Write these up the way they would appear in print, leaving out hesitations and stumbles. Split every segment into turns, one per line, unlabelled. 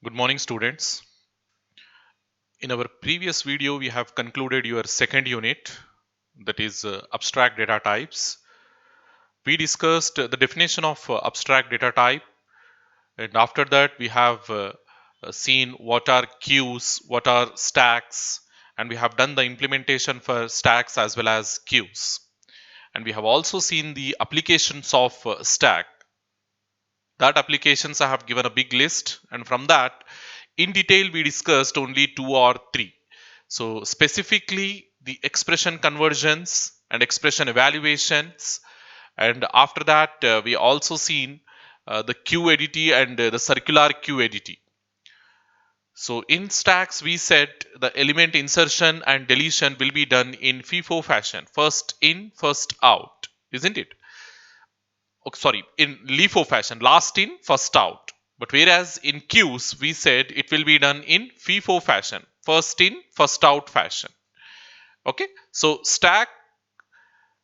Good morning, students. In our previous video, we have concluded your second unit, that is abstract data types. We discussed the definition of abstract data type, and after that, we have seen what are queues, what are stacks, and we have done the implementation for stacks as well as queues. And we have also seen the applications of stack. That applications I have given a big list, and from that, in detail, we discussed only two or three. So, specifically, the expression conversions and expression evaluations, and after that, we also seen the QEDT and the circular QEDT. So, in stacks, we said the element insertion and deletion will be done in FIFO fashion, first in, first out, isn't it? Oh, sorry, in LIFO fashion, last in, first out. But whereas in queues, we said it will be done in FIFO fashion, first in, first out fashion. Okay, so stack,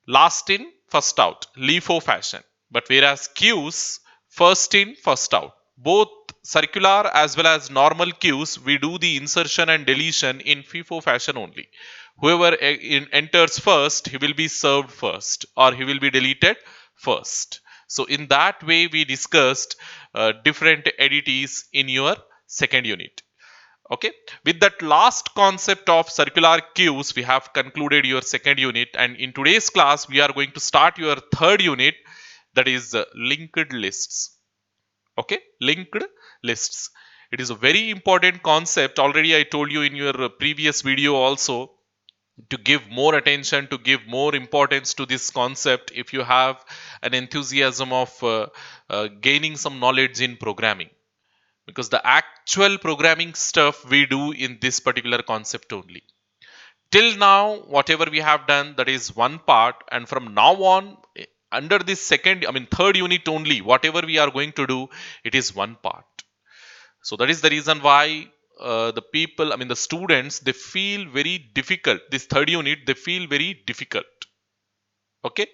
last in, first out, LIFO fashion. But whereas queues, first in, first out. Both circular as well as normal queues, we do the insertion and deletion in FIFO fashion only. Whoever enters first, he will be served first, or he will be deleted first. So in that way, we discussed different entities in your second unit. Okay, with that last concept of circular queues, we have concluded your second unit, and in today's class, we are going to start your third unit, that is linked lists. Okay, linked lists. It is a very important concept. Already, I told you in your previous video also to give more attention, to give more importance to this concept if you have an enthusiasm of gaining some knowledge in programming, because the actual programming stuff we do in this particular concept only. Till now, whatever we have done, that is one part, and from now on, under this third unit only, whatever we are going to do, it is one part. So that is the reason why the students, they feel very difficult. This third unit, they feel very difficult. Okay,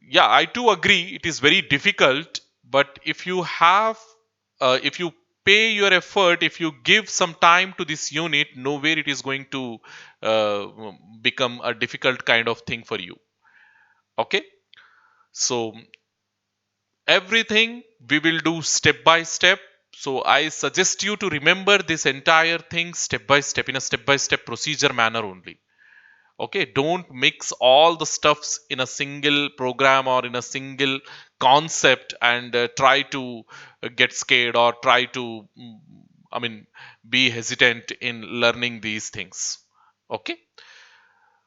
yeah, I too agree, it is very difficult. But if you pay your effort, if you give some time to this unit, nowhere it is going to uh, become a difficult kind of thing for you. Okay, so everything we will do step by step. So I suggest you to remember this entire thing step by step, in a step by step procedure manner only. Okay, don't mix all the stuffs in a single program or in a single concept and try to get scared, or try to i mean be hesitant in learning these things. Okay,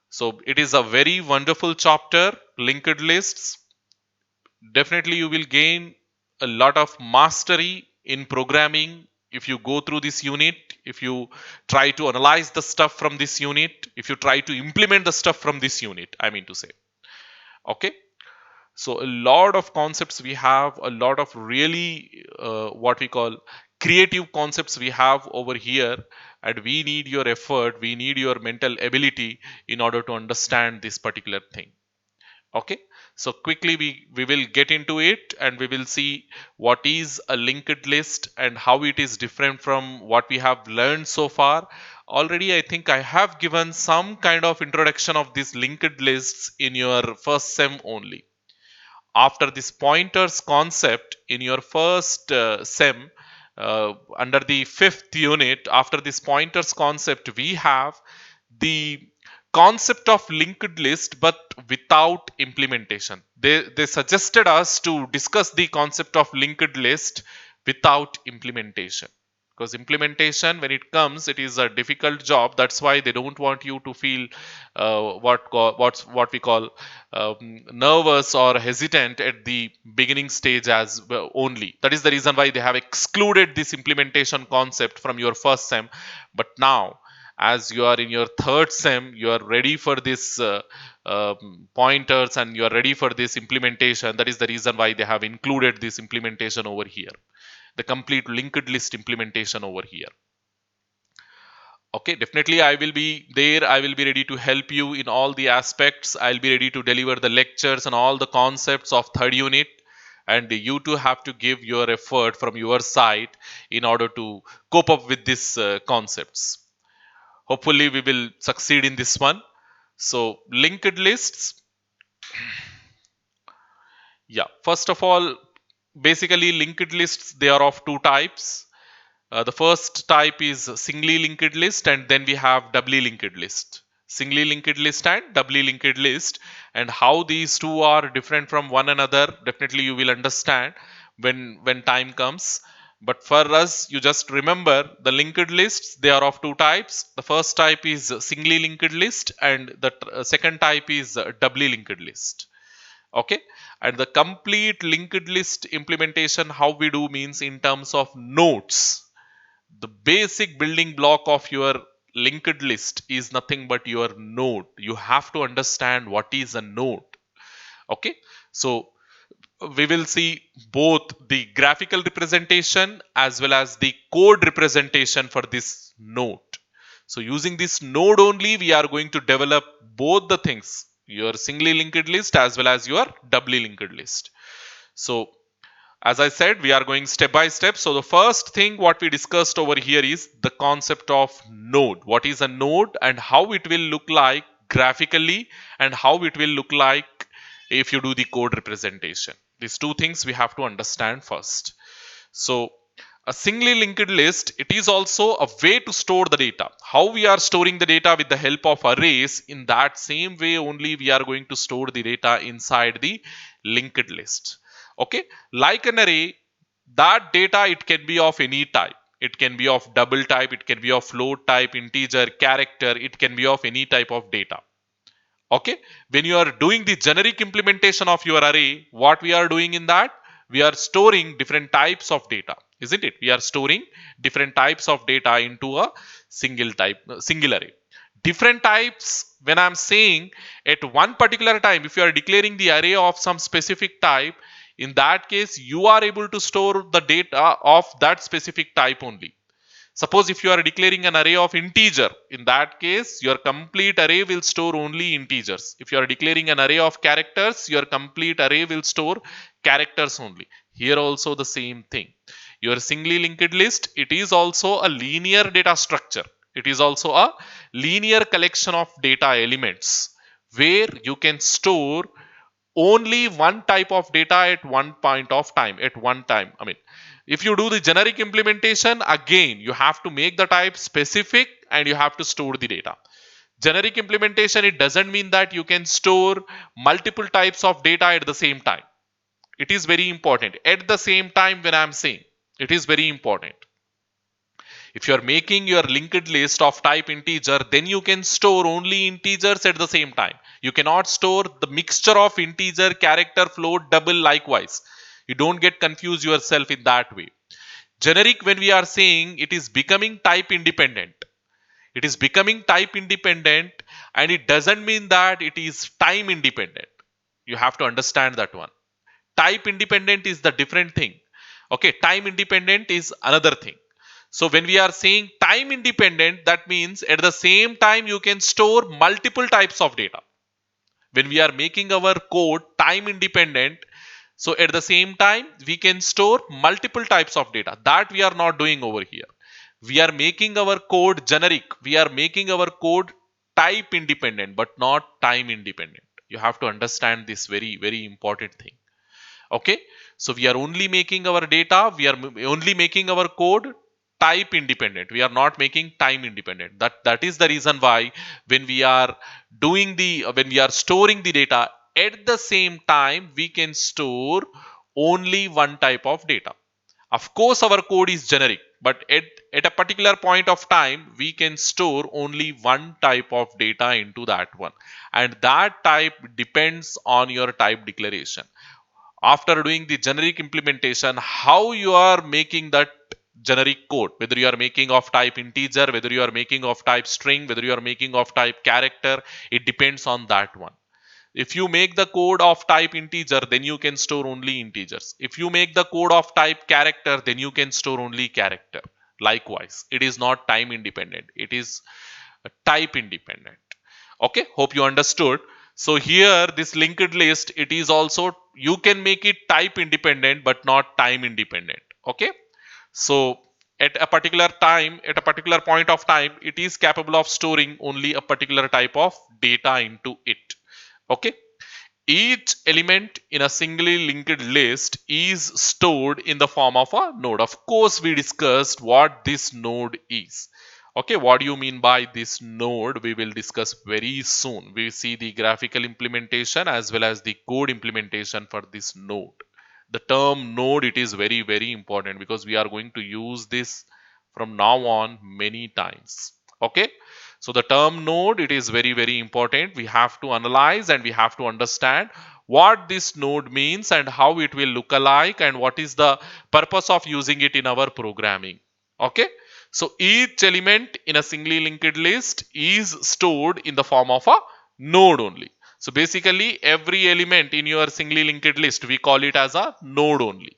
so it is a very wonderful chapter, linked lists. Definitely you will gain a lot of mastery in programming if you go through this unit, if you try to analyze the stuff from this unit, if you try to implement the stuff from this unit, I mean to say. Okay, so a lot of concepts we have, a lot of really what we call creative concepts we have over here, and we need your effort, we need your mental ability in order to understand this particular thing. Okay, so quickly we will get into it, and we will see what is a linked list and how it is different from what we have learned so far. Already I think I have given some kind of introduction of these linked lists in your first sem only. After this pointers concept in your first sem, under the fifth unit, after this pointers concept, we have the concept of linked list but without implementation. They suggested us to discuss the concept of linked list without implementation, because implementation, when it comes, it is a difficult job. That's why they don't want you to feel what we call nervous or hesitant at the beginning stage as well only. That is the reason why they have excluded this implementation concept from your first sem. But now, as you are in your third sem, you are ready for this pointers, and you are ready for this implementation. That is the reason why they have included this implementation over here, the complete linked list implementation over here. Okay, definitely I will be there, I will be ready to help you in all the aspects. I'll be ready to deliver the lectures and all the concepts of third unit, and you too have to give your effort from your side in order to cope up with these concepts. Hopefully we will succeed in this one. So linked lists, yeah, first of all, basically linked lists, they are of two types. The first type is singly linked list, and then we have doubly linked list. Singly linked list and doubly linked list, and how these two are different from one another, definitely you will understand when time comes. But for us, you just remember the linked lists, they are of two types. The first type is singly linked list, and the second type is doubly linked list. Okay, and the complete linked list implementation, how we do means in terms of nodes. The basic building block of your linked list is nothing but your node. You have to understand what is a node. Okay, so we will see both the graphical representation as well as the code representation for this node. So using this node only, we are going to develop both the things, your singly linked list as well as your doubly linked list. So as I said, we are going step by step. So the first thing what we discussed over here is the concept of node. What is a node and how it will look like graphically, and how it will look like if you do the code representation. These two things we have to understand first. So a singly linked list, it is also a way to store the data. How we are storing the data with the help of arrays, in that same way only we are going to store the data inside the linked list. Okay, like an array, that data, it can be of any type. It can be of double type, it can be of float type, integer, character, it can be of any type of data. Okay, when you are doing the generic implementation of your array, what we are doing in that, we are storing different types of data, isn't it? We are storing different types of data into a single array. Different types, when I'm saying at one particular time, if you are declaring the array of some specific type, in that case you are able to store the data of that specific type only. Suppose if you are declaring an array of integer, in that case your complete array will store only integers. If you are declaring an array of characters, your complete array will store characters only. Here also the same thing. Your singly linked list, it is also a linear data structure. It is also a linear collection of data elements where you can store only one type of data at one point of time, at one time. I mean, if you do the generic implementation, again you have to make the type specific and you have to store the data. Generic implementation, it doesn't mean that you can store multiple types of data at the same time. It is very important at the same time. When I'm saying, it is very important, if you are making your linked list of type integer, then you can store only integers at the same time. You cannot store the mixture of integer, character, float, double, likewise. You don't get confused yourself in that way. Generic, when we are saying, it is becoming type independent. It is becoming type independent, and it doesn't mean that it is time independent. You have to understand that one. Type independent is the different thing. Okay, time independent is another thing. So when we are saying time independent, that means at the same time you can store multiple types of data. When we are making our code time independent, so at the same time we can store multiple types of data. That we are not doing over here. We are making our code generic. We are making our code type independent, but not time independent. You have to understand this very, very important thing. Okay, so we are only making our data, we are only making our code type independent. We are not making time independent. That is the reason why when we are when we are storing the data, at the same time we can store only one type of data. Of course our code is generic, but at a particular point of time we can store only one type of data into that one, and that type depends on your type declaration. After doing the generic implementation, how you are making that generic code, whether you are making of type integer, whether you are making of type string, whether you are making of type character, it depends on that one. If you make the code of type integer, then you can store only integers. If you make the code of type character, then you can store only character. Likewise, it is not time independent, it is type independent. Okay, hope you understood. So here this linked list, it is also, you can make it type independent but not time independent. Okay, so at a particular time, at a particular point of time, it is capable of storing only a particular type of data into it. Okay, each element in a singly linked list is stored in the form of a node. Of course, we discussed what this node is. Okay, what do you mean by this node? We will discuss very soon. We see the graphical implementation as well as the code implementation for this node. The term node, it is very, very important because we are going to use this from now on many times. Okay, so the term node, it is very, very important. We have to analyze and we have to understand what this node means and how it will look alike and what is the purpose of using it in our programming. Okay, so each element in a singly linked list is stored in the form of a node only. So basically every element in your singly linked list, we call it as a node only.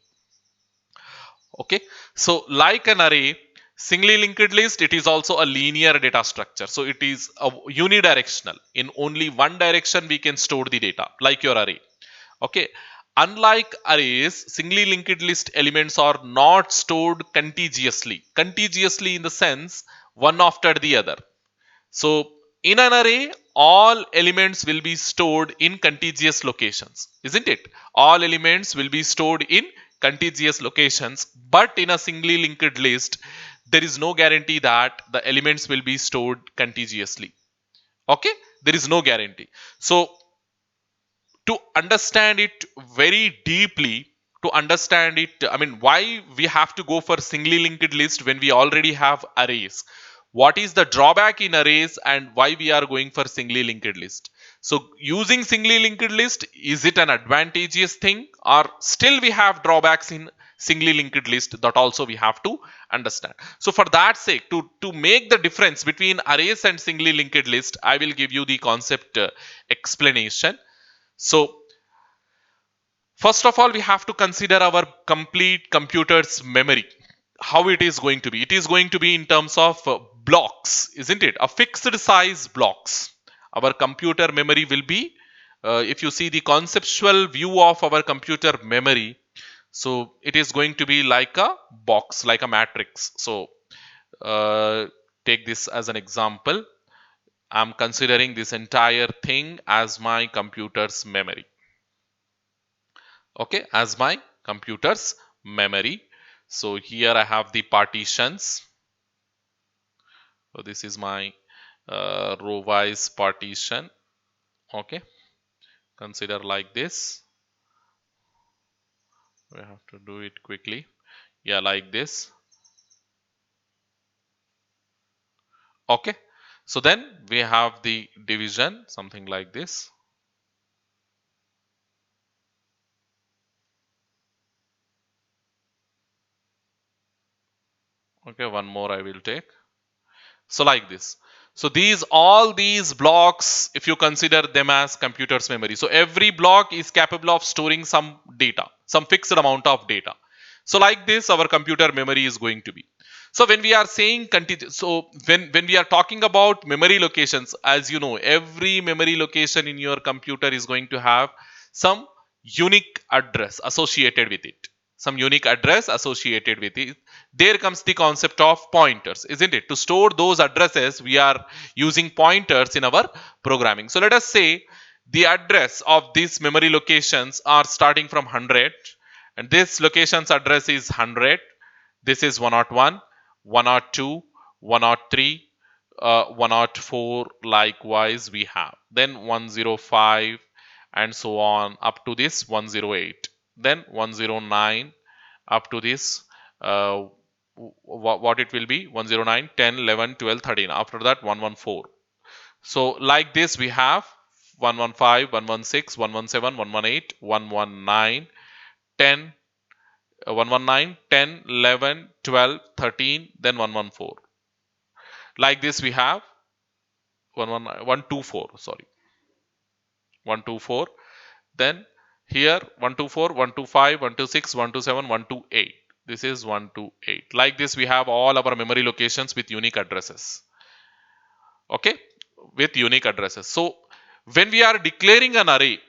Okay, so like an array, singly linked list, it is also a linear data structure. So it is a unidirectional. In only one direction we can store the data, like your array. Okay, unlike arrays, singly linked list elements are not stored contiguously in the sense one after the other. So in an array, all elements will be stored in contiguous locations, isn't it? All elements will be stored in contiguous locations, but in a singly linked list, there is no guarantee that the elements will be stored contiguously. Okay, there is no guarantee. So to understand it very deeply, to understand it, I mean, why we have to go for singly linked list when we already have arrays? What is the drawback in arrays and why we are going for singly linked list? So using singly linked list, is it an advantageous thing or still we have drawbacks in singly linked list? That also we have to understand. So for that sake, to make the difference between arrays and singly linked list, I will give you the concept explanation. So first of all, we have to consider our complete computer's memory. How it is going to be? It is going to be in terms of blocks, isn't it? A fixed size blocks. Our computer memory will be, if you see the conceptual view of our computer memory, so it is going to be like a box, like a matrix. So uh, take this as an example. I'm considering this entire thing as my computer's memory. Okay, as my computer's memory. So here I have the partitions. So this is my row wise partition. Okay, consider like this. We have to do it quickly. Yeah, like this. Okay, so then we have the division, something like this. Okay, one more I will take. So like this. So these, all these blocks, if you consider them as computer's memory, so every block is capable of storing some data, some fixed amount of data. So like this, our computer memory is going to be. So when we are saying so when we are talking about memory locations, as you know, every memory location in your computer is going to have some unique address associated with it. Some unique address associated with it. There comes the concept of pointers, isn't it? To store those addresses, we are using pointers in our programming. So let us say the address of these memory locations are starting from 100, and this location's address is 100. This is 101, 102, 103, 104. Likewise, we have then 105 and so on up to this 108, then 109 up to this what it will be 109, 10, 11, 12, 13. After that 114. So like this we have 115, 116, 117, 118, 119, 10, 119, 10, 11, 12, 13, then 114. Like this we have 119, 124, sorry, 124. Then here 124, 125, 126, 127, 128. This is 128. Like this we have all our memory locations with unique addresses. Okay, with unique addresses. So When we are declaring an array,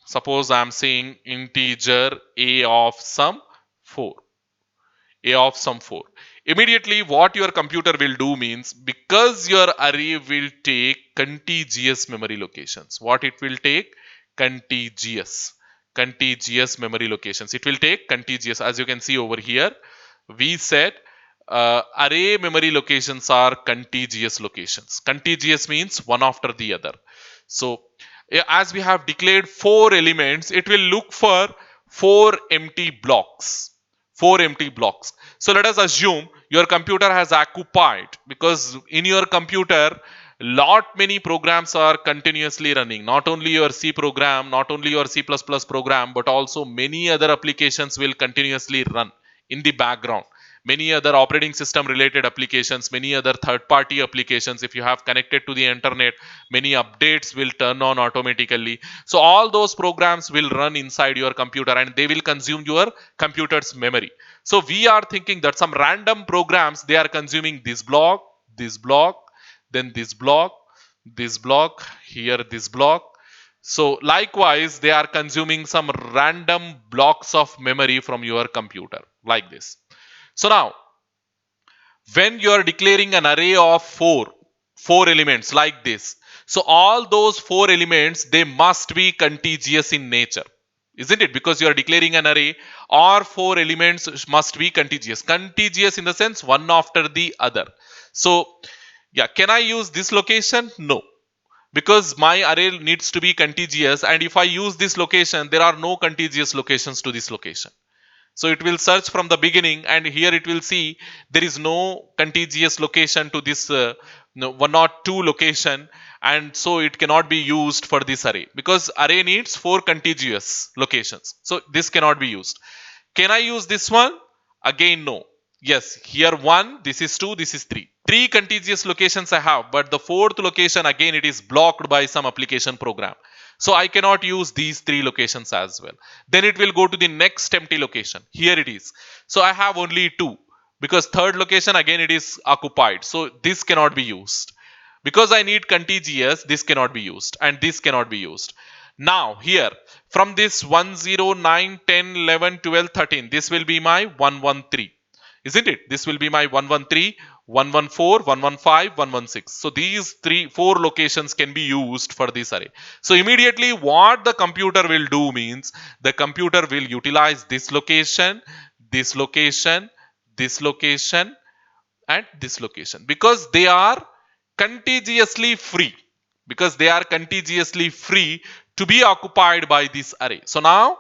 suppose I am saying integer a of some 4. A of some 4. Immediately what your computer will do means, because your array will take contiguous memory locations. What it will take? Contiguous. Contiguous memory locations. It will take contiguous. As you can see over here, we said array memory locations are contiguous locations. Contiguous means one after the other. So as we have declared 4 elements, it will look for 4 empty blocks. 4 empty blocks. So let us assume your computer has occupied, because in your computer lot many programs are continuously running. Not only your C program, not only your C++ program, but also many other applications will continuously run in the background. Many other operating system related applications, many other third party applications. If you have connected to the internet, many updates will turn on automatically. So all those programs will run inside your computer and they will consume your computer's memory. So we are thinking that some random programs, they are consuming this block, then this block, here this block. So likewise, they are consuming some random blocks of memory from your computer like this. So now, when you are declaring an array of four elements like this, so all those 4 elements, they must be contiguous in nature, isn't it? Because you are declaring an array, or 4 elements must be contiguous in the sense one after the other. So yeah, can I use this location? No, because my array needs to be contiguous, and if I use this location, there are no contiguous locations to this location. So it will search from the beginning, and here it will see there is no contiguous location to this one or two location, and so it cannot be used for this array, because array needs 4 contiguous locations. So this cannot be used. Can I use this one? Again, no. Yes, here 1, this is 2, this is 3. 3 contiguous locations I have, but the 4th location, again, it is blocked by some application program. So I cannot use these 3 locations as well. Then it will go to the next empty location. Here it is. So I have only 2, because 3rd location, again, it is occupied. So this cannot be used. Because I need contiguous, this cannot be used, and this cannot be used. Now here, from this 1, 0, 9, 10, 11, 12, 13, this will be my 113. Isn't it? This will be my 113, 114, 115, 116. So these 4 locations can be used for this array. So immediately what the computer will do means, the computer will utilize this location, this location, this location, and this location, because they are contiguously free. Because they are contiguously free to be occupied by this array. So now,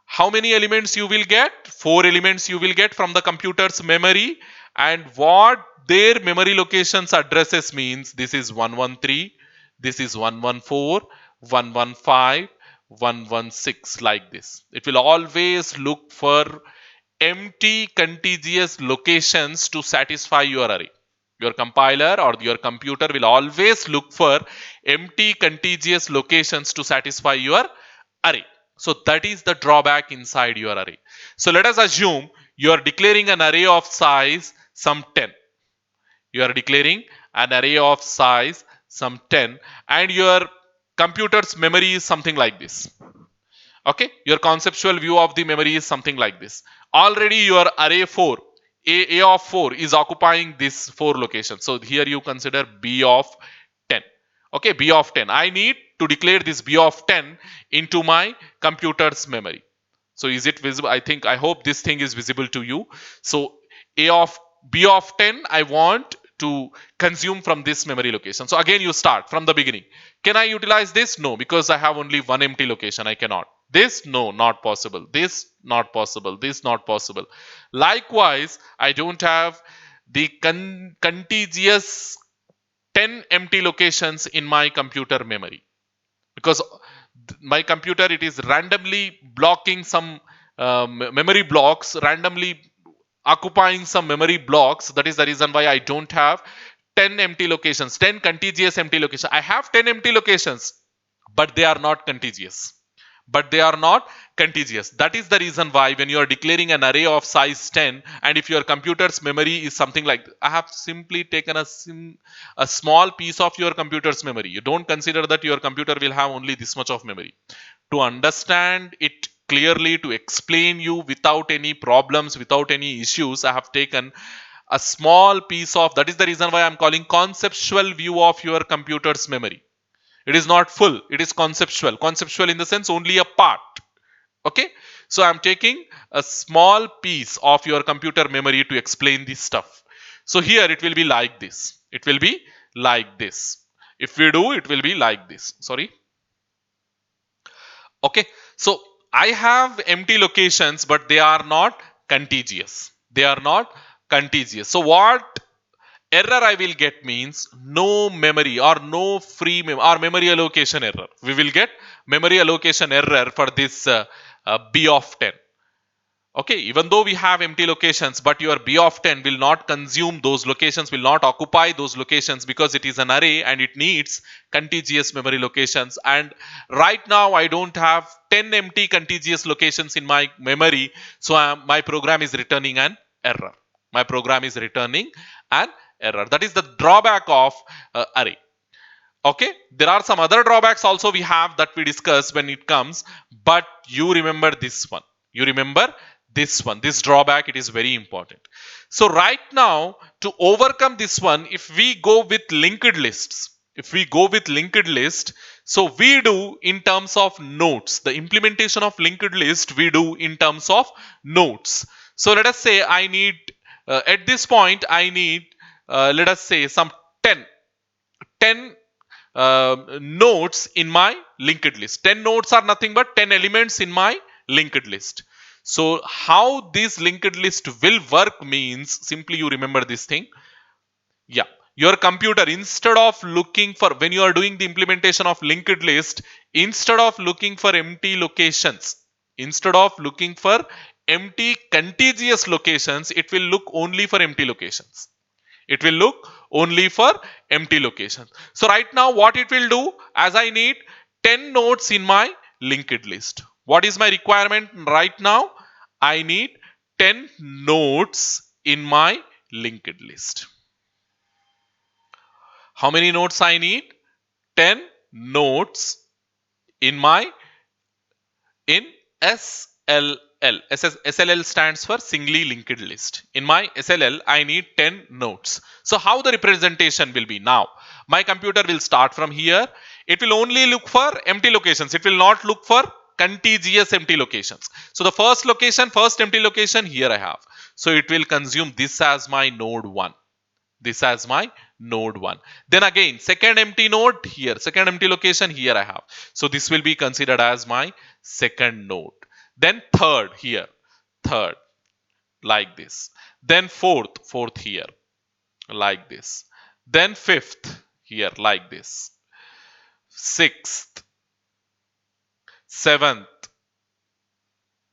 how many elements you will get? 4 elements you will get from the computer's memory, and what their memory locations addresses means, this is 113, this is 114, 115, 116, like this. It will always look for empty contiguous locations to satisfy your array. Your compiler or your computer will always look for empty contiguous locations to satisfy your array. So that is the drawback inside your array. So let us assume you are declaring an array of size some 10. You are declaring an array of size some 10, and your computer's memory is something like this. Okay, your conceptual view of the memory is something like this. Already your array 4, a of 4 is occupying this 4 locations. So here you consider b of 10. Okay, b of 10. I need to declare this b of 10 into my computer's memory. So is it visible? I hope this thing is visible to you. So a of b of 10, I want to consume from this memory location. So again, you start from the beginning. Can I utilize this? No, because I have only one empty location. I cannot. This, no, not possible. This, not possible. This, not possible. Likewise, I don't have the contiguous 10 empty locations in my computer memory, because my computer, it is randomly blocking some memory blocks, randomly occupying some memory blocks. That is the reason why I don't have 10 empty locations, 10 contiguous empty locations. I have 10 empty locations, but they are not contiguous. but they are not contiguous. That is the reason why when you are declaring an array of size 10, and if your computer's memory is something like, I have simply taken a small piece of your computer's memory. You don't consider that your computer will have only this much of memory. To understand it clearly, to explain you without any problems, without any issues, I have taken a small piece of, that is the reason why I'm calling conceptual view of your computer's memory. It is not full, it is conceptual. Conceptual in the sense only a part. Okay, so I'm taking a small piece of your computer memory to explain this stuff. So here it will be like this. It will be like this. If we do, it will be like this. Sorry. Okay, so I have empty locations, but they are not contiguous. They are not contiguous. So what error I will get means no memory or no free or memory allocation error. We will get memory allocation error for this B of 10. Okay, even though we have empty locations, but your B of 10 will not consume those locations, will not occupy those locations, because it is an array and it needs contiguous memory locations. And right now I don't have 10 empty contiguous locations in my memory, so my program is returning an error. My program is returning an error. That is the drawback of array. Okay, there are some other drawbacks also we have that we discuss when it comes, but you remember this one. You remember this one. This drawback, it is very important. So right now, to overcome this one, if we go with linked lists, so we do in terms of nodes. The implementation of linked list we do in terms of nodes. So let us say I need at this point I need let us say some 10 nodes in my linked list. 10 nodes are nothing but 10 elements in my linked list. So how this linked list will work means, simply you remember this thing. Yeah, your computer, instead of looking for, when you are doing the implementation of linked list, instead of looking for empty locations, instead of looking for empty contiguous locations, it will look only for empty locations. It will look only for empty locations. So right now what it will do, as I need 10 nodes in my linked list. What is my requirement right now? I need 10 nodes in my linked list. How many nodes I need? 10 nodes in my SLL. SLL stands for singly linked list. In my SLL, I need 10 nodes. So how the representation will be now? My computer will start from here. It will only look for empty locations. It will not look for contiguous empty locations. So the first empty location here I have. So it will consume this as my node 1. This as my node 1. Then again, second empty node here, second empty location here I have. So this will be considered as my second node. Then third here, third, like this. Then fourth here, like this. Then fifth here, like this. Sixth, seventh,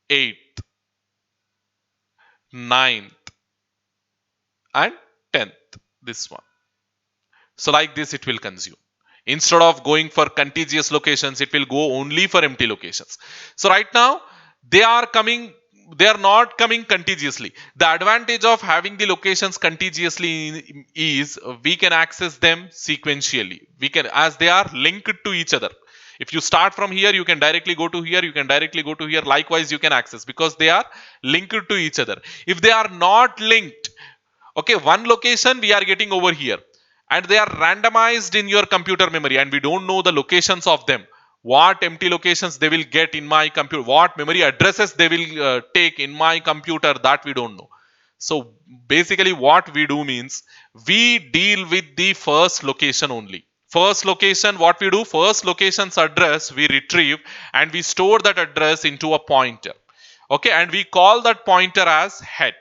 eighth, ninth, and 10th, this one. So like this it will consume. Instead of going for contiguous locations, it will go only for empty locations. So right now they are not coming contiguously. The advantage of having the locations contiguously is we can access them sequentially. We can, as they are linked to each other. If you start from here, you can directly go to here, you can directly go to here. Likewise, you can access because they are linked to each other. If they are not linked, okay, one location we are getting over here, and they are randomized in your computer memory, and we don't know the locations of them, what empty locations they will get in my computer, what memory addresses they will take in my computer, that we don't know. So basically what we do means we deal with the first location only. First location, what we do, first location's address we retrieve and we store that address into a pointer. Okay, and we call that pointer as head.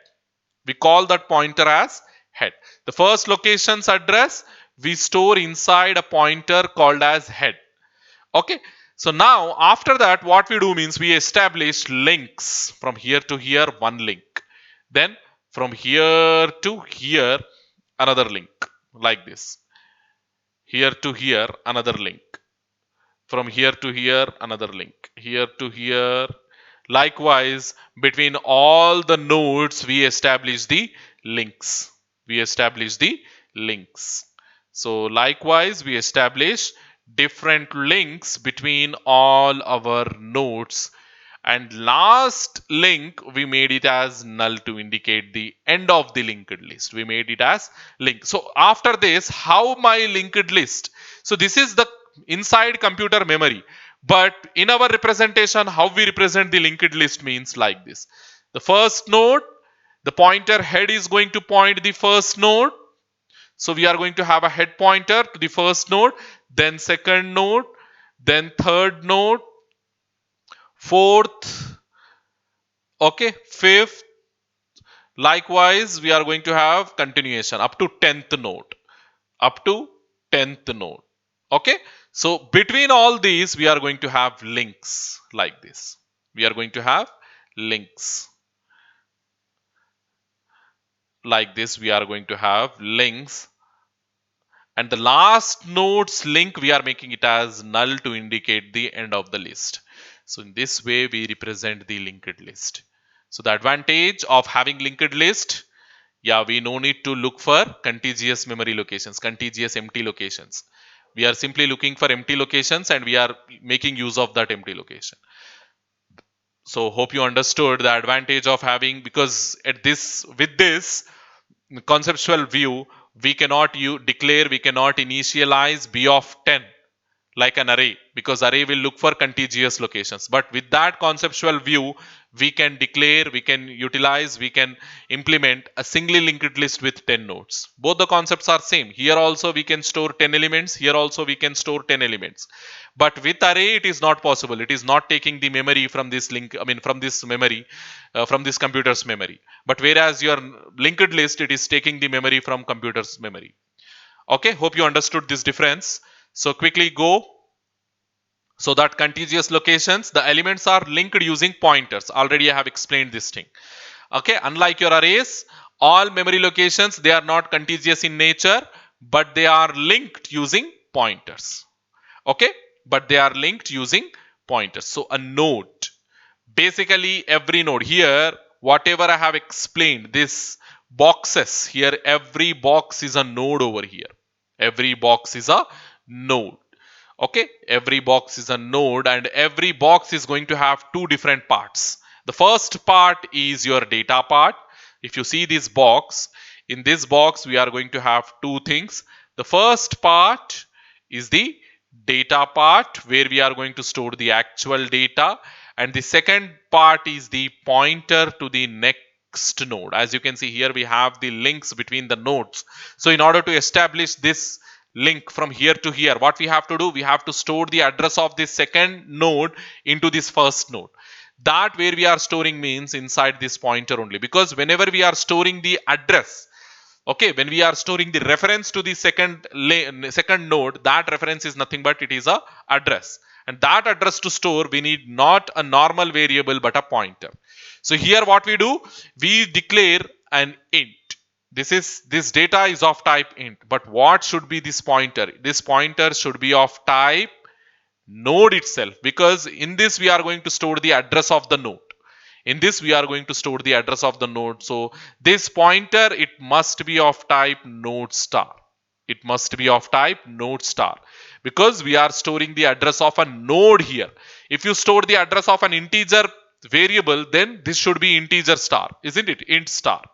We call that pointer as head. The first location's address we store inside a pointer called as head. Okay, so now after that what we do means we establish links from here to here, one link. Then from here to here, another link, like this. Here to here, another link. From here to here, another link. Here to here. Likewise, between all the nodes, we establish the links. We establish the links. So likewise, we establish different links between all our nodes, and last link we made it as null to indicate the end of the linked list. We made it as link. So after this, how my linked list? So this is the inside computer memory, but in our representation, how we represent the linked list means like this. The first node, the pointer head is going to point the first node. So we are going to have a head pointer to the first node, then second node, then third node, fourth, okay, fifth. Likewise, we are going to have continuation up to 10th node. Up to 10th node. Okay. So between all these, we are going to have links like this. We are going to have links. Like this, we are going to have links. And the last node's link, we are making it as null to indicate the end of the list. So in this way, we represent the linked list. So the advantage of having linked list, yeah, we no need to look for contiguous memory locations, contiguous empty locations. We are simply looking for empty locations and we are making use of that empty location. So hope you understood the advantage of having, because at this, with this conceptual view, we cannot declare, we cannot initialize b of 10 like an array, because array will look for contiguous locations. But with that conceptual view, we can declare, we can utilize, we can implement a singly linked list with 10 nodes. Both the concepts are same. Here also we can store 10 elements. Here also we can store 10 elements. But with array, it is not possible. It is not taking the memory from this link, from this memory, from this computer's memory. But whereas your linked list, it is taking the memory from computer's memory. Okay, hope you understood this difference. So quickly go. So that contiguous locations, the elements are linked using pointers. Already I have explained this thing. Okay, unlike your arrays, all memory locations, they are not contiguous in nature, but they are linked using pointers. Okay, but they are linked using pointers. So a node, basically every node here, whatever I have explained, this boxes here, every box is a node over here. Every box is a node. Okay, every box is a node and every box is going to have two different parts. The first part is your data part. If you see this box, in this box we are going to have two things. The first part is the data part where we are going to store the actual data, and the second part is the pointer to the next node. As you can see here, we have the links between the nodes. So in order to establish this link from here to here, what we have to do, we have to store the address of this second node into this first node. That where we are storing means inside this pointer only, because whenever we are storing the address, okay, when we are storing the reference to the second node, that reference is nothing but it is a address, and that address to store, we need not a normal variable but a pointer. So here what we do, we declare an int. This data is of type int, but what should be this pointer? This pointer should be of type node itself, because in this we are going to store the address of the node. In this we are going to store the address of the node. So this pointer, it must be of type node star. It must be of type node star, because we are storing the address of a node here. If you store the address of an integer variable, then this should be integer star, isn't it? Int star.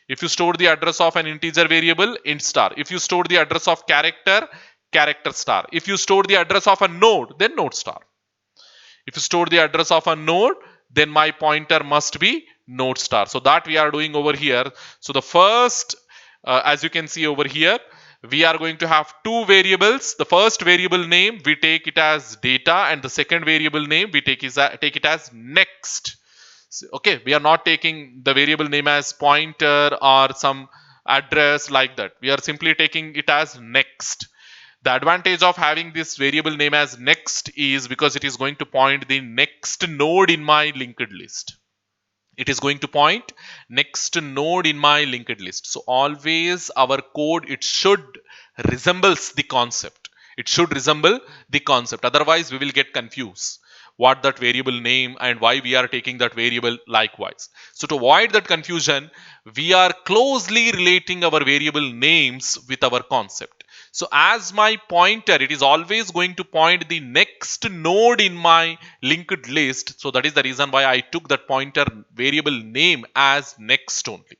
If you store the address of an integer variable, int star. If you store the address of character, character star. If you store the address of a node, then node star. If you store the address of a node, then my pointer must be node star. So that we are doing over here. So the first, as you can see over here, we are going to have two variables. The first variable name, we take it as data, and the second variable name, we take it as next. Okay, we are not taking the variable name as pointer or some address like that. We are simply taking it as next. The advantage of having this variable name as next is because it is going to point the next node in my linked list. It is going to point next node in my linked list. So always our code, it should resembles the concept. It should resemble the concept. Otherwise, we will get confused what that variable name and why we are taking that variable likewise. So to avoid that confusion, we are closely relating our variable names with our concept. So as my pointer, it is always going to point the next node in my linked list. So that is the reason why I took that pointer variable name as next only.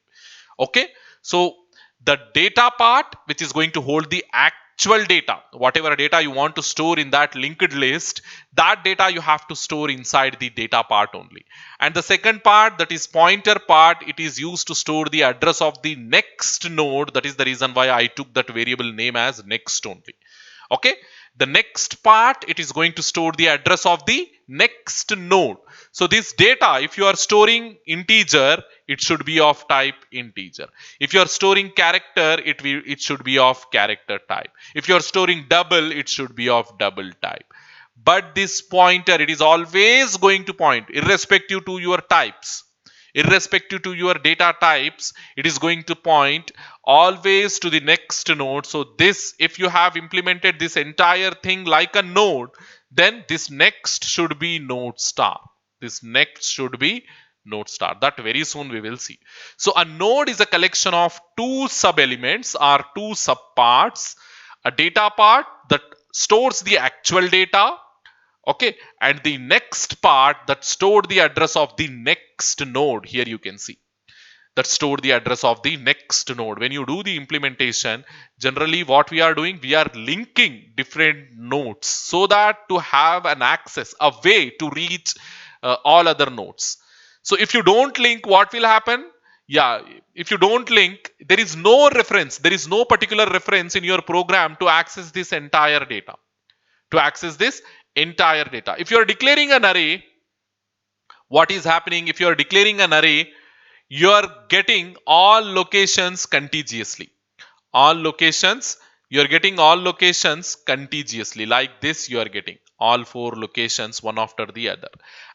Okay, so the data part, which is going to hold the actual data, whatever data you want to store in that linked list, that data you have to store inside the data part only. And the second part, that is pointer part, it is used to store the address of the next node. That is the reason why I took that variable name as next only. Okay, the next part, it is going to store the address of the next node. So this data, if you are storing integer, it should be of type integer. If you are storing character, it should be of character type. If you are storing double, it should be of double type. But this pointer, it is always going to point irrespective to your types, irrespective to your data types, it is going to point always to the next node. So this, if you have implemented this entire thing like a node, then this next should be node star. This next should be node star. That very soon we will see. So a node is a collection of two sub elements or two subparts. A data part that stores the actual data, okay, and the next part that stored the address of the next node. Here you can see that stored the address of the next node. When you do the implementation, generally what we are doing, we are linking different nodes so that to have an access, a way to reach all other nodes. So if you don't link, what will happen? Yeah, if you don't link, there is no reference, there is no particular reference in your program to access this entire data, to access this entire data. If you are declaring an array, what is happening? If you are declaring an array, you are getting all locations contiguously. All locations, you are getting all locations contiguously. Like this, you are getting all four locations one after the other.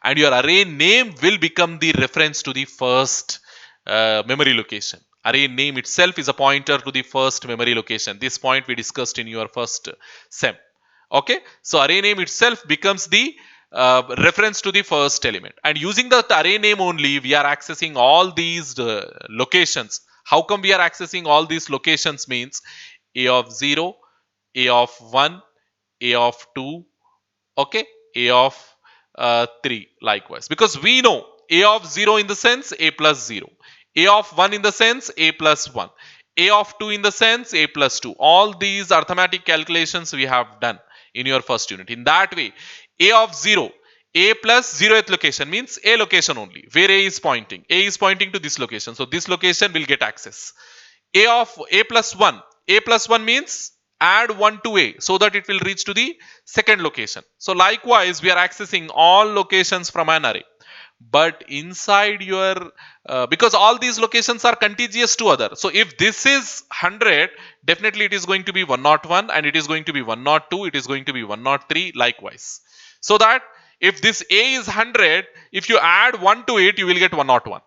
And your array name will become the reference to the first memory location. Array name itself is a pointer to the first memory location. This point we discussed in your first sem. Okay, so array name itself becomes the reference to the first element, and using the array name only, we are accessing all these locations. How come we are accessing all these locations? Means a of 0, a of 1, a of 2, okay, a of 3 likewise, because we know a of 0 in the sense a plus 0, a of 1 in the sense a plus 1, a of 2 in the sense a plus 2. All these arithmetic calculations we have done in your first unit. In that way, a of 0, a plus 0th location means a location only where a is pointing. A is pointing to this location, so this location will get access. A of a plus 1, a plus 1 means add 1 to a so that it will reach to the second location. So likewise, we are accessing all locations from an array. But inside your because all these locations are contiguous to other, so if this is 100, definitely it is going to be 101, and it is going to be 102, it is going to be 103 likewise. So that if this a is 100, if you add 1 to it, you will get 101.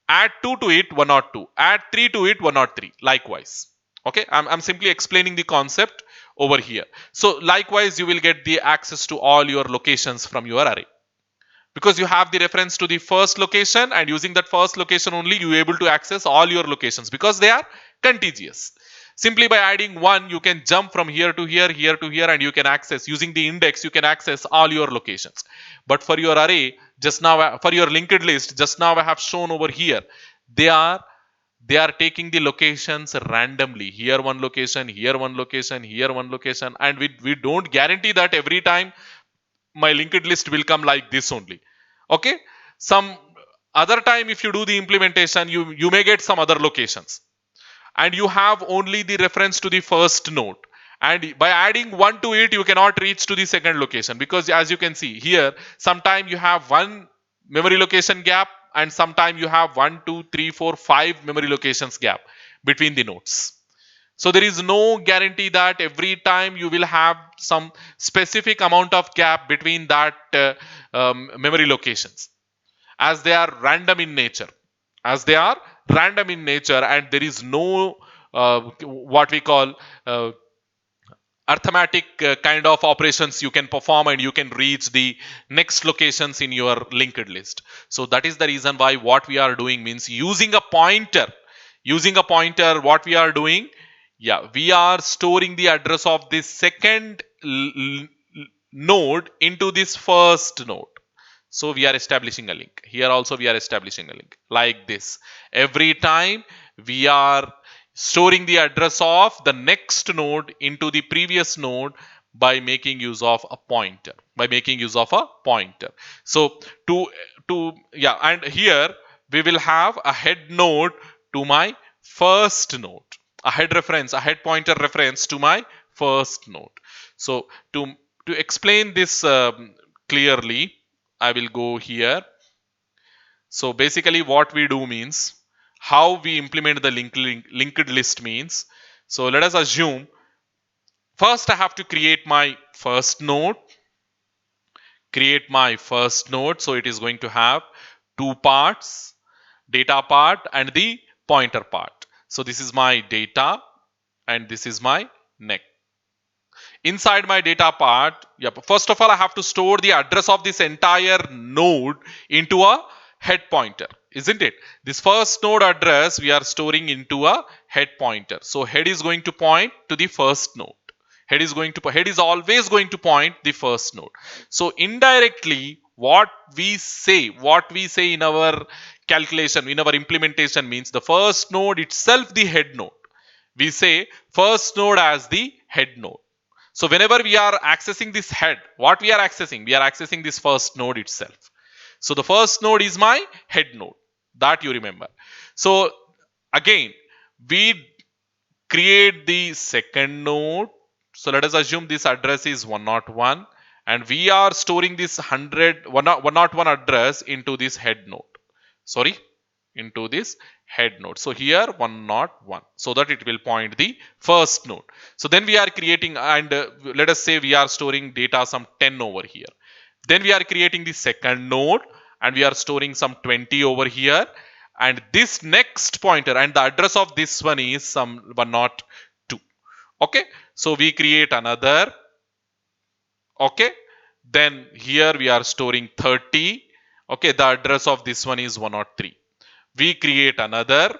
Add 2 to it, 102. Add 3 to it, 103 likewise. Okay, I'm simply explaining the concept over here. So likewise, you will get the access to all your locations from your array, because you have the reference to the first location, and using that first location only, you are able to access all your locations because they are contiguous. Simply by adding 1, you can jump from here to here, here to here, and you can access, using the index, you can access all your locations. But for your array, just now, for your linked list, just now I have shown over here, they are taking the locations randomly. Here one location, here one location, here one location, and we don't guarantee that every time my linked list will come like this only. Okay, some other time if you do the implementation, you may get some other locations, and you have only the reference to the first node, and by adding 1 to it, you cannot reach to the second location, because as you can see here, sometime you have one memory location gap, and sometime you have 1 2 3 4 5 memory locations gap between the nodes. So there is no guarantee that every time you will have some specific amount of gap between that memory locations, as they are random in nature. As they are random in nature, and there is no what we call arithmetic kind of operations you can perform, and you can reach the next locations in your linked list. So that is the reason why what we are doing means using a pointer. Using a pointer, what we are doing, yeah, we are storing the address of this second node into this first node. So we are establishing a link. Here also we are establishing a link like this. Every time we are storing the address of the next node into the previous node by making use of a pointer. By making use of a pointer. So yeah, and here we will have a head node to my first node. A head reference, a head pointer reference to my first node. So to explain this clearly, I will go here. So basically what we do means how we implement the linked list means. So let us assume first I have to create my first node. Create my first node. So it is going to have two parts, data part and the pointer part. So this is my data and this is my next. Inside my data part, first of all, I have to store the address of this entire node into a head pointer, isn't it? This first node address we are storing into a head pointer. So head is going to point to the first node. Head is always going to point the first node. So indirectly, what we say in our calculation, in our implementation means the first node itself the head node. We say first node as the head node. So whenever we are accessing this head, what we are accessing? We are accessing this first node itself. So the first node is my head node. That you remember. So again, we create the second node. So let us assume this address is 101 and we are storing this 101 address into this head node. Sorry, into this head node. So here 101, so that it will point the first node. So then we are creating, and let us say we are storing data some 10 over here. Then we are creating the second node and we are storing some 20 over here. And this next pointer and the address of this one is some 102. Okay, so we create another. Okay, then here we are storing 30. Okay, the address of this one is 103. We create another,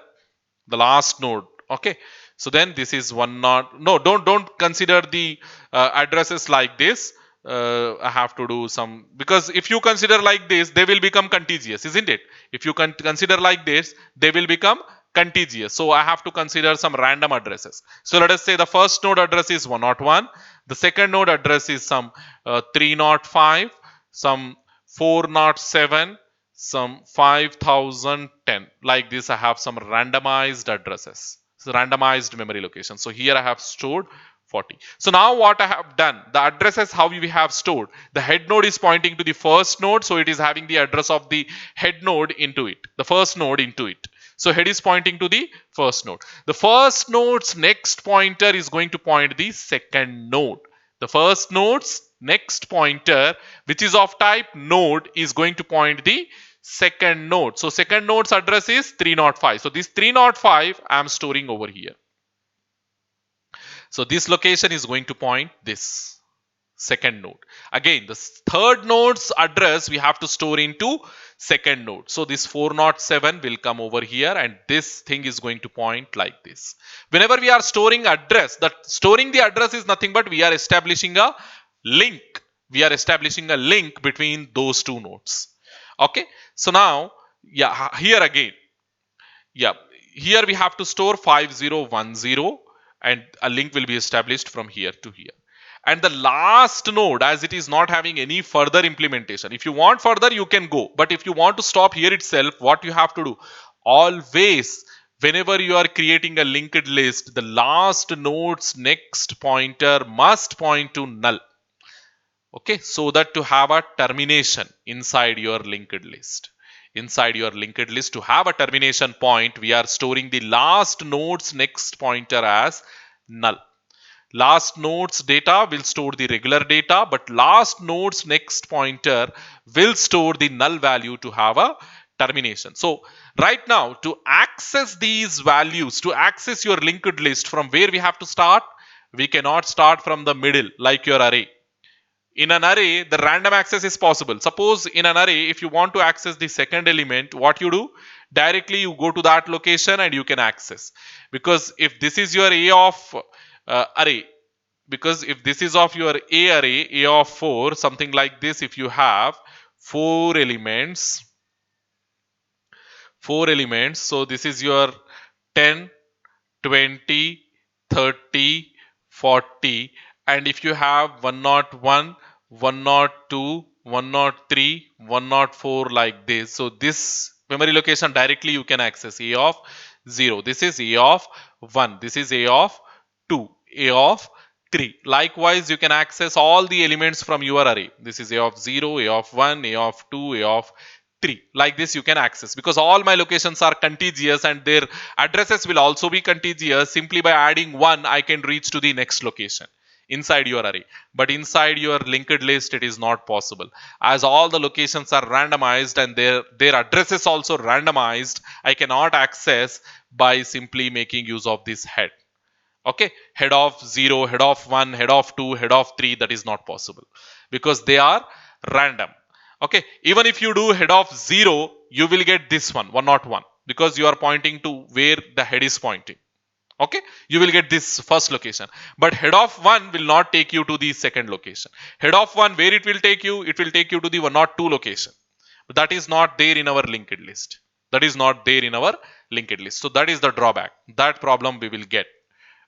the last node. Okay, so then this is don't consider the addresses like this. I have to do some, because if you consider like this they will become contiguous, isn't it? If you consider like this they will become contiguous. So I have to consider some random addresses. So let us say the first node address is 101, the second node address is some 305, some 407, some 5010. Like this I have some randomized addresses, so randomized memory locations. So here I have stored 40. So now what I have done, the addresses how we have stored, the head node is pointing to the first node, so it is having the address of the head node into it, the first node into it. So head is pointing to the first node. The first node's next pointer is going to point the second node. The first node's next pointer, which is of type node, is going to point the second node. So second node's address is 305. So this 305 I am storing over here. So this location is going to point this second node. Again, the third node's address we have to store into second node. So this 407 will come over here and this thing is going to point like this. Whenever we are storing address, that storing the address is nothing but we are establishing a link. We are establishing a link between those two nodes. Okay. So now, yeah, here again, yeah, here we have to store 5010 and a link will be established from here to here. And the last node, as it is not having any further implementation, if you want further you can go, but if you want to stop here itself, what you have to do, always whenever you are creating a linked list, the last node's next pointer must point to null. Okay, so that to have a termination inside your linked list. Inside your linked list, to have a termination point, we are storing the last node's next pointer as null. Last node's data will store the regular data, but last node's next pointer will store the null value to have a termination. So right now, to access these values, to access your linked list, from where we have to start? We cannot start from the middle like your array. In an array, the random access is possible. Suppose in an array, if you want to access the second element, what you do? Directly you go to that location and you can access. Because if this is your A of array, because if this is of your A array, A of 4, something like this, if you have four elements, so this is your 10, 20, 30, 40, and if you have 101, 102, 103, 104 like this, so this memory location directly you can access A of 0, this is A of 1, this is A of 2, A of 3. Likewise, you can access all the elements from your array. This is A of 0, A of 1, A of 2, A of 3. Like this you can access, because all my locations are contiguous and their addresses will also be contiguous. Simply by adding 1 I can reach to the next location inside your array. But inside your linked list it is not possible, as all the locations are randomized and their addresses also randomized. I cannot access by simply making use of this head. Okay, head of 0, head of 1, head of 2, head of 3, that is not possible because they are random. Okay, even if you do head of 0, you will get this one 101, because you are pointing to where the head is pointing. Okay, you will get this first location, but head of 1 will not take you to the second location. Head of 1, where it will take you? It will take you to the 102 location. But that is not there in our linked list. That is not there in our linked list. So that is the drawback. That problem we will get.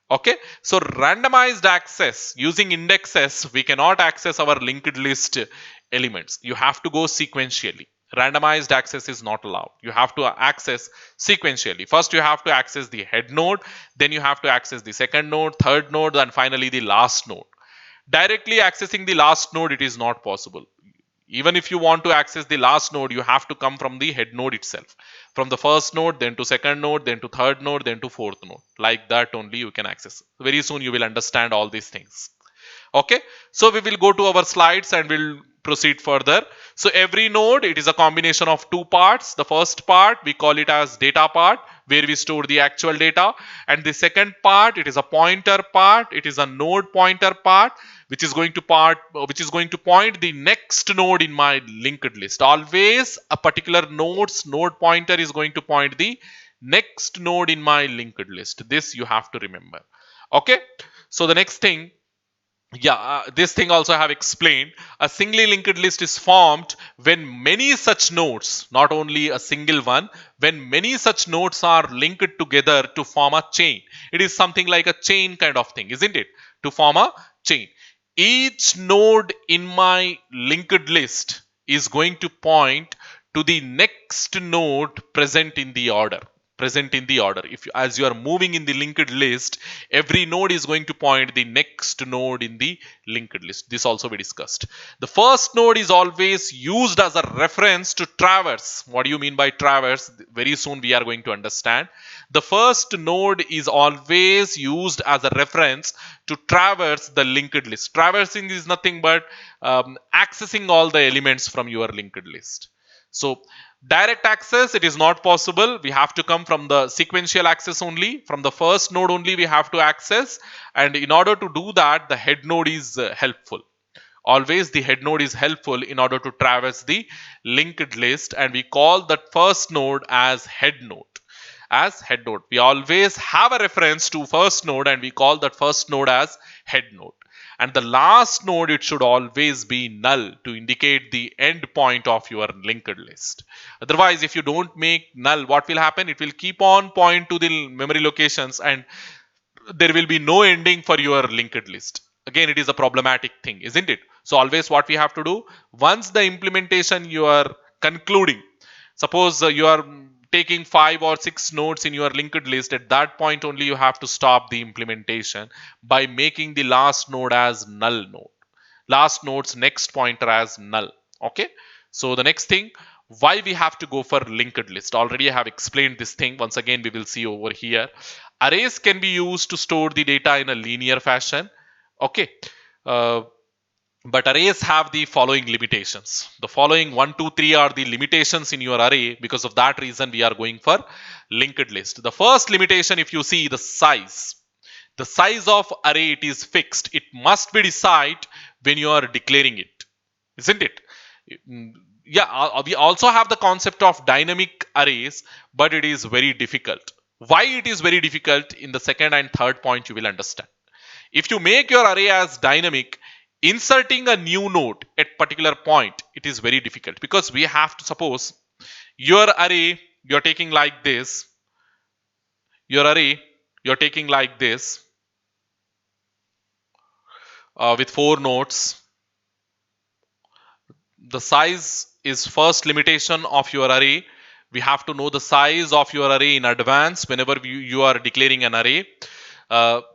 Okay, so randomized access using indexes, we cannot access our linked list elements. You have to go sequentially. Randomized access is not allowed. You have to access sequentially. First, you have to access the head node, then you have to access the second node, third node, and finally the last node. Directly accessing the last node, it is not possible. Even if you want to access the last node, you have to come from the head node itself. From the first node, then to second node, then to third node, then to fourth node. Like that only you can access. Very soon you will understand all these things. Okay, so we will go to our slides and we'll proceed further. So every node, it is a combination of two parts. The first part, we call it as data part, where we store the actual data. And the second part, it is a pointer part. It is a node pointer part, which is going to point the next node in my linked list. Always a particular node pointer is going to point the next node in my linked list. This you have to remember. Okay, so the next thing, this thing also I have explained. A singly linked list is formed when many such nodes, not only a single one, when many such nodes are linked together to form a chain. It is something like a chain kind of thing, isn't it? To form a chain. Each node in my linked list is going to point to the next node present in the order. If you, as you are moving in the linked list, every node is going to point the next node in the linked list. This also we discussed. The first node is always used as a reference to traverse. What do you mean by traverse? Very soon we are going to understand. The first node is always used as a reference to traverse the linked list. Traversing is nothing but accessing all the elements from your linked list. So direct access, it is not possible. We have to come from the sequential access only. From the first node only we have to access. And in order to do that, the head node is helpful. Always the head node is helpful in order to traverse the linked list. And we call that first node as head node. We always have a reference to first node and we call that first node as head node. And the last node, it should always be null to indicate the end point of your linked list. Otherwise, if you don't make null, what will happen? It will keep on point to the memory locations and there will be no ending for your linked list. Again, it is a problematic thing, isn't it? So always what we have to do, once the implementation you are concluding, suppose you are taking 5 or 6 nodes in your linked list, at that point only you have to stop the implementation by making the last node as null node. Last node's next pointer as null. Okay. So the next thing, why we have to go for linked list. Already I have explained this thing. Once again, we will see over here. Arrays can be used to store the data in a linear fashion. Okay. But arrays have the following limitations. The following 1, 2, 3 are the limitations in your array. Because of that reason, we are going for linked list. The first limitation, if you see the size. The size of array, it is fixed. It must be decided when you are declaring it, isn't it? Mm, Yeah, we also have the concept of dynamic arrays, but it is very difficult. Why it is very difficult, in the second and third point you will understand. If you make your array as dynamic, inserting a new node at particular point, it is very difficult, because we have to suppose your array you're taking like this, your array you're taking like this, with 4 nodes. The size is first limitation of your array. We have to know the size of your array in advance whenever you are declaring an array.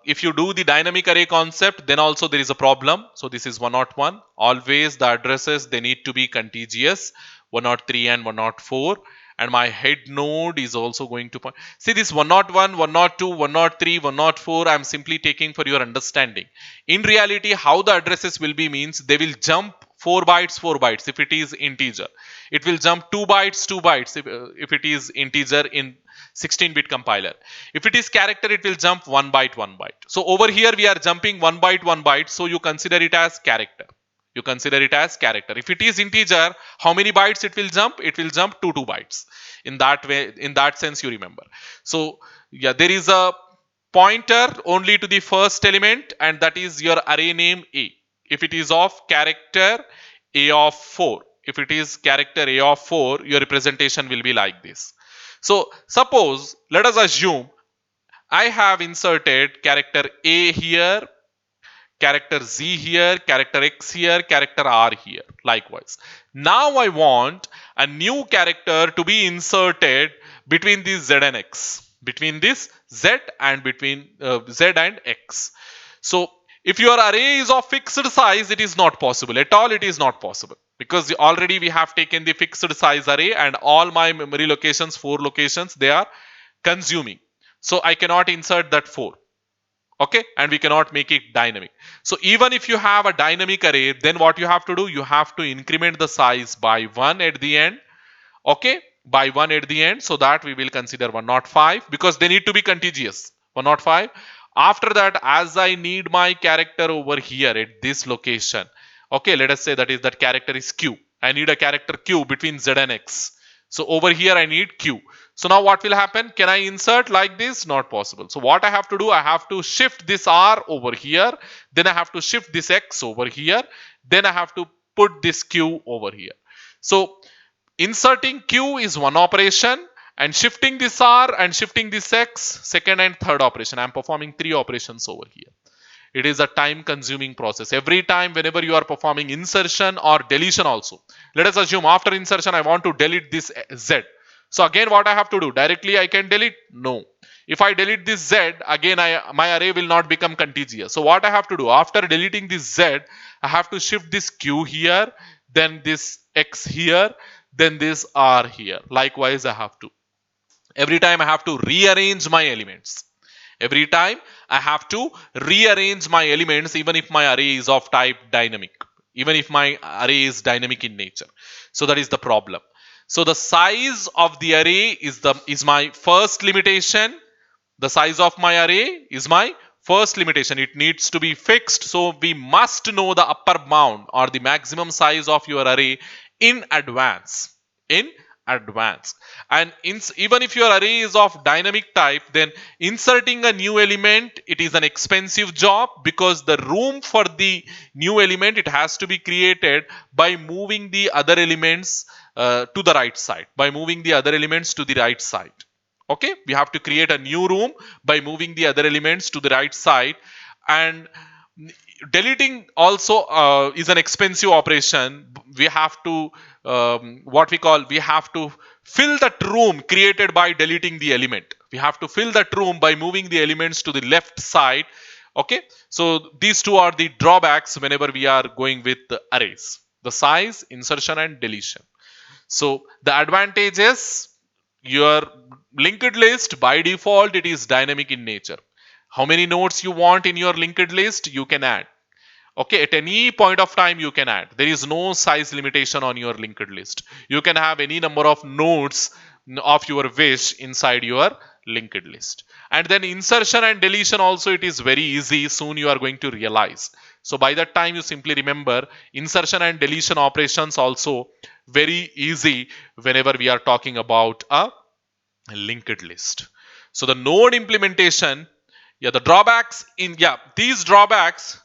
If you do the dynamic array concept, then also there is a problem. So this is 101. Always the addresses, they need to be contiguous, 103 and 104. And my head node is also going to point. See, this 101, 102, 103, 104, I'm simply taking for your understanding. In reality, how the addresses will be means they will jump 4 bytes, 4 bytes if it is integer. It will jump 2 bytes, 2 bytes if it is integer in 16-bit compiler. If it is character, it will jump 1 byte, 1 byte. So over here we are jumping 1 byte, 1 byte. So you consider it as character. You consider it as character. If it is integer, how many bytes it will jump? It will jump 2 bytes. In that way, in that sense, you remember. So yeah, there is a pointer only to the first element, and that is your array name A. If it is of character A of 4, if it is character A of 4, your representation will be like this. So suppose, let us assume I have inserted character A here, character Z here, character X here, character R here, likewise. Now I want a new character to be inserted between this Z and X, between this Z and between Z and X. So if your array is of fixed size, it is not possible at all. It is not possible, because already we have taken the fixed size array, and all my memory locations, 4 locations, they are consuming. So I cannot insert that 4. Okay, and we cannot make it dynamic. So even if you have a dynamic array, then what you have to do, you have to increment the size by 1 at the end. Okay, by 1 at the end, so that we will consider 105, because they need to be contiguous. 105. After that, as I need my character over here at this location, okay, let us say that character is Q. I need a character Q between Z and X. So over here I need Q. So now what will happen? Can I insert like this? Not possible. So what I have to do, I have to shift this R over here, then I have to shift this X over here, then I have to put this Q over here. So inserting Q is one operation, and shifting this R and shifting this X, second and third operation. I am performing 3 operations over here. It is a time consuming process. Every time whenever you are performing insertion or deletion also. Let us assume after insertion I want to delete this Z. So again what I have to do? Directly I can delete? No. If I delete this Z, again my array will not become contiguous. So what I have to do? After deleting this Z, I have to shift this Q here, then this X here, then this R here. Likewise I have to. Every time I have to rearrange my elements. Every time I have to rearrange my elements, even if my array is of type dynamic, even if my array is dynamic in nature. So that is the problem. So the size of the array is my first limitation. The size of my array is my first limitation. It needs to be fixed. So we must know the upper bound or the maximum size of your array in advance. In advance. And even if your array is of dynamic type, then inserting a new element, it is an expensive job, because the room for the new element, it has to be created by moving the other elements to the right side, by moving the other elements to the right side. Okay, we have to create a new room by moving the other elements to the right side. And deleting also is an expensive operation. We have to we have to fill that room created by deleting the element. We have to fill that room by moving the elements to the left side. Okay, so these two are the drawbacks whenever we are going with the arrays: the size, insertion and deletion. So the advantage is, your linked list by default it is dynamic in nature. How many nodes you want in your linked list, you can add. Okay, at any point of time you can add. There is no size limitation on your linked list. You can have any number of nodes of your wish inside your linked list. And then insertion and deletion also, it is very easy. Soon you are going to realize. So by that time you simply remember insertion and deletion operations also very easy whenever we are talking about a linked list. So the node implementation, yeah, the drawbacks in, yeah, these drawbacks,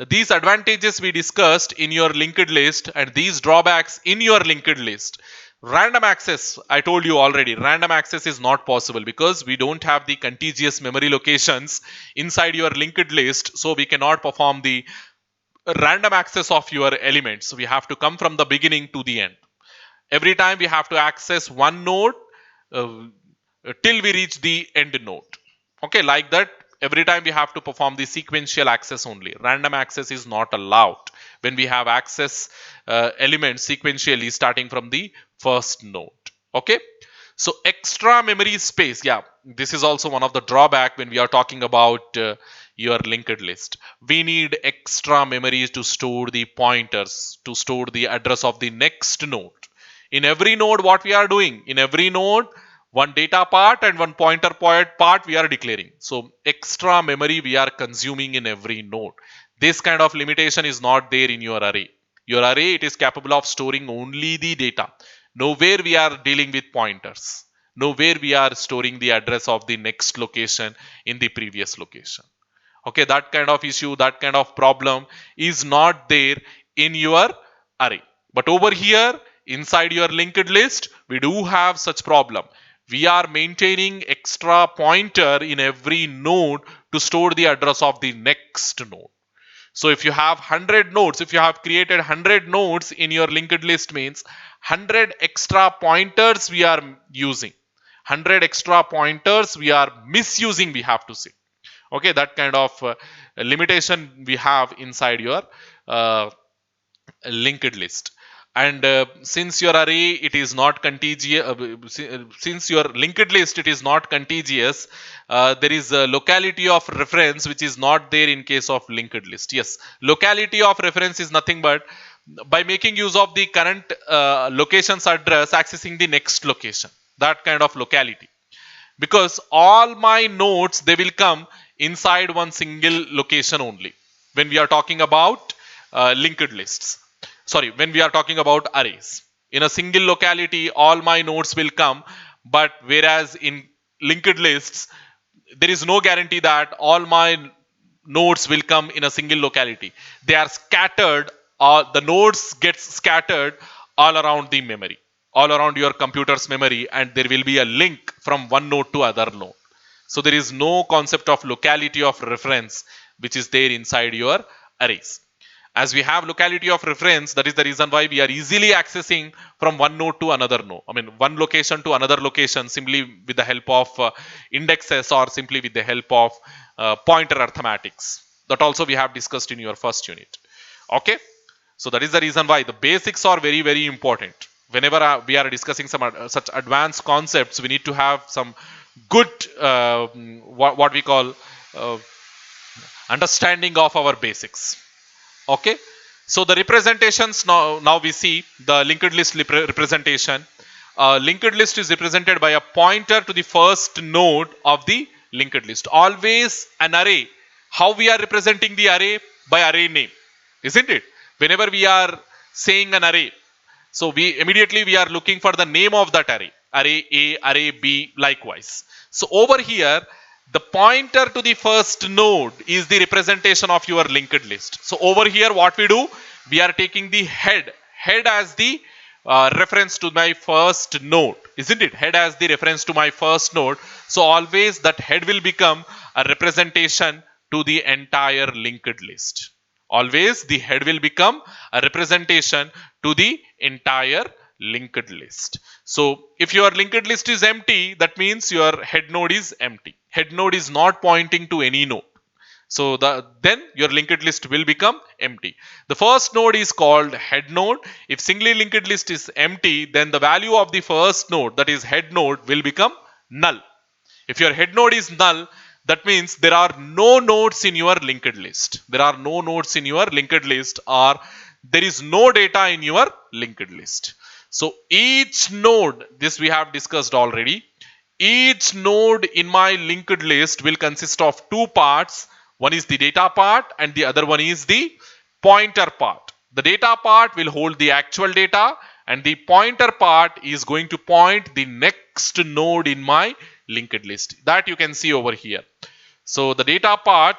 these advantages we discussed in your linked list and these drawbacks in your linked list. Random access, I told you already, random access is not possible because we don't have the contiguous memory locations inside your linked list, so we cannot perform the random access of your elements. We have to come from the beginning to the end. Every time we have to access one node uh, till we reach the end node. Okay, like that, every time we have to perform the sequential access only. Random access is not allowed when we have access elements sequentially starting from the first node. Okay, so extra memory space, yeah, this is also one of the drawback when we are talking about your linked list. We need extra memories to store the pointers, to store the address of the next node. In every node, what we are doing, in every node, one data part and one pointer part we are declaring. So extra memory we are consuming in every node. This kind of limitation is not there in your array. Your array, it is capable of storing only the data. Nowhere we are dealing with pointers. Nowhere we are storing the address of the next location in the previous location. Okay, that kind of issue, that kind of problem is not there in your array. But over here, inside your linked list, we do have such problem. We are maintaining extra pointer in every node to store the address of the next node. So if you have 100 nodes, if you have created 100 nodes in your linked list, means 100 extra pointers we are using. 100 extra pointers we are misusing, we have to say. Okay, that kind of limitation we have inside your uh, linked list. And since your array it is not contiguous, since your linked list it is not contiguous, there is a locality of reference which is not there in case of linked list. Yes, locality of reference is nothing but by making use of the current location's address accessing the next location, that kind of locality. Because all my nodes, they will come inside one single location only when we are talking about linked lists. Sorry, when we are talking about arrays, in a single locality all my nodes will come. But whereas in linked lists there is no guarantee that all my nodes will come in a single locality. They are scattered, the nodes gets scattered all around the memory, all around your computer's memory, and there will be a link from one node to other node. So there is no concept of locality of reference which is there inside your arrays. As we have locality of reference, that is the reason why we are easily accessing from one node to another node. I mean, one location to another location simply with the help of indexes or simply with the help of pointer arithmetics. That also we have discussed in your first unit. Okay. So that is the reason why the basics are very, very important. Whenever we are discussing some such advanced concepts, we need to have some good, what we call understanding of our basics. Okay, so the representations, now we see the linked list representation. Linked list is represented by a pointer to the first node of the linked list. Always an array. How we are representing the array? By array name, isn't it? Whenever we are saying an array, so we immediately are looking for the name of that array. Array A, array B, likewise. So over here, the pointer to the first node is the representation of your linked list. So over here, what we do, we are taking the head as the reference to my first node, isn't it? Head as the reference to my first node. So always that head will become a representation to the entire linked list. Always the head will become a representation to the entire linked list. So if your linked list is empty, that means your head node is empty. Head node is not pointing to any node. So then your linked list will become empty. The first node is called head node. If singly linked list is empty, then the value of the first node, that is head node, will become null. If your head node is null, that means there are no nodes in your linked list. There are no nodes in your linked list, or there is no data in your linked list. So each node, this we have discussed already, Each node in my linked list will consist of two parts. One is the data part and the other one is the pointer part. The data part will hold the actual data and the pointer part is going to point the next node in my linked list. That you can see over here. So the data part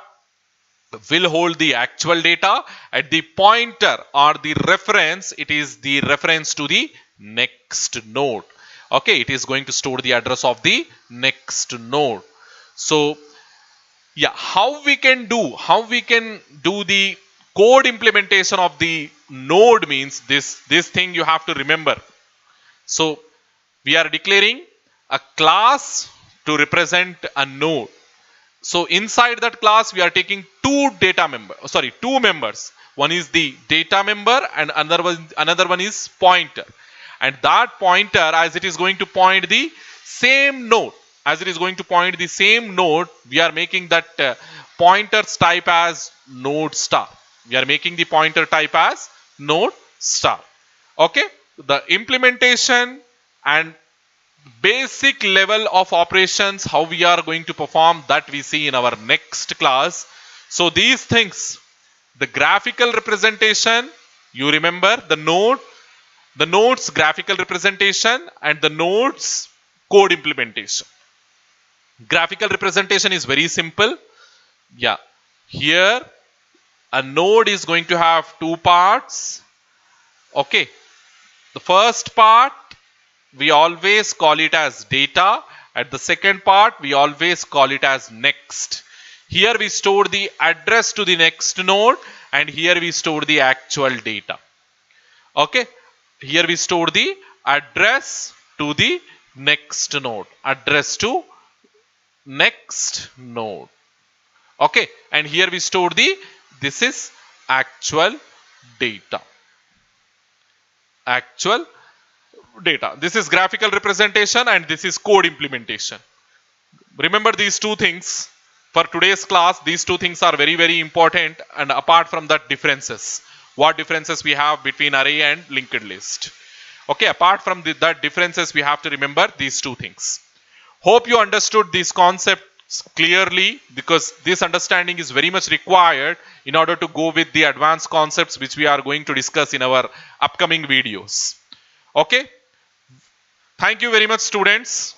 will hold the actual data and the pointer or the reference, it is the reference to the next node. Okay, it is going to store the address of the next node. So yeah, how we can do the code implementation of the node means this thing you have to remember. So we are declaring a class to represent a node. So inside that class, we are taking two members. One is the data member and another one is pointer. And that pointer, as it is going to point the same node, we are making that pointer's type as node star. We are making the pointer type as node star. Okay, the implementation and basic level of operations, how we are going to perform, that we see in our next class. So these things, the graphical representation, you remember the node's graphical representation and the node's code implementation. Graphical representation is very simple. Yeah, here a node is going to have two parts. Okay, the first part we always call it as data. At the second part, we always call it as next. Here we store the address to the next node and here we store the actual data. Okay, here we store the address to the next node. Okay, and here we store this is actual data. This is graphical representation and this is code implementation. Remember these two things. For today's class, these two things are very, very important, and apart from that, differences. What differences we have between array and linked list. Okay, apart from that differences, we have to remember these two things. Hope you understood these concepts clearly, because this understanding is very much required in order to go with the advanced concepts which we are going to discuss in our upcoming videos. Okay. Thank you very much, students.